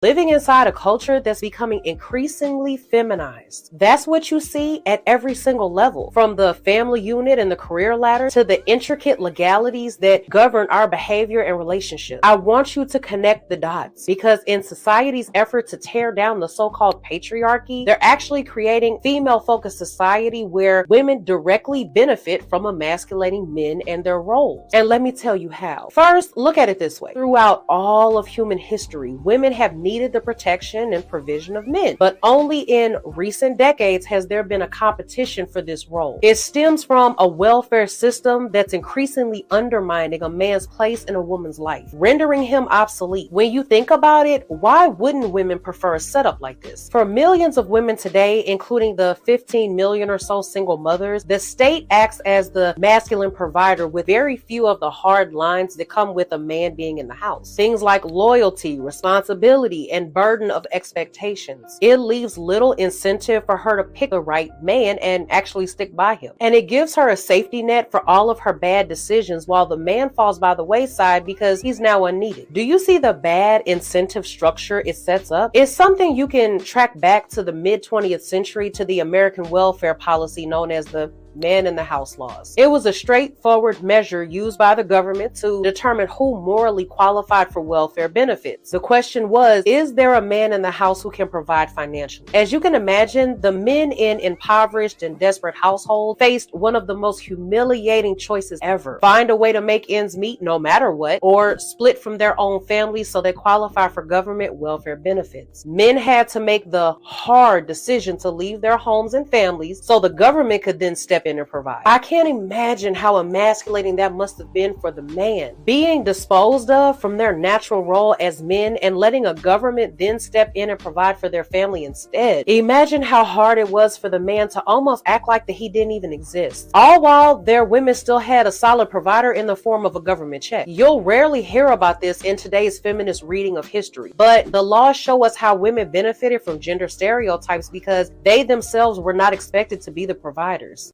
living inside a culture that's becoming increasingly feminized. That's what you see at every single level, from the family unit and the career ladder to the intricate legalities that govern our behavior and relationships. I want you to connect the dots because in society's effort to tear down the so-called patriarchy, they're actually creating female-focused society where women directly benefit from emasculating men and their roles. And let me tell you how. First, look at it this way. Throughout all of human history, women have needed the protection and provision of men, but only in recent decades has there been a competition for this role. It stems from a welfare system that's increasingly undermining a man's place in a woman's life, rendering him obsolete. When you think about it, why wouldn't women prefer a setup like this? For millions of women today, including the 15 million or so single mothers, the state acts as the masculine provider with very few of the hard lines that come with a man being in the house. Things like loyalty, responsibility, and burden of expectations. It leaves little incentive for her to pick the right man and actually stick by him. And it gives her a safety net for all of her bad decisions while the man falls by the wayside because he's now unneeded. Do you see the bad incentive structure it sets up? It's something you can track back to the mid-20th century to the American welfare policy known as the man in the house laws. It was a straightforward measure used by the government to determine who morally qualified for welfare benefits. The question was, is there a man in the house who can provide financially? As you can imagine, the men in impoverished and desperate households faced one of the most humiliating choices ever. Find a way to make ends meet no matter what, or split from their own families so they qualify for government welfare benefits. Men had to make the hard decision to leave their homes and families so the government could then step in and provide. I can't imagine how emasculating that must have been for the man. Being disposed of from their natural role as men and letting a government then step in and provide for their family instead. Imagine how hard it was for the man to almost act like that he didn't even exist. All while their women still had a solid provider in the form of a government check. You'll rarely hear about this in today's feminist reading of history, but the laws show us how women benefited from gender stereotypes because they themselves were not expected to be the providers.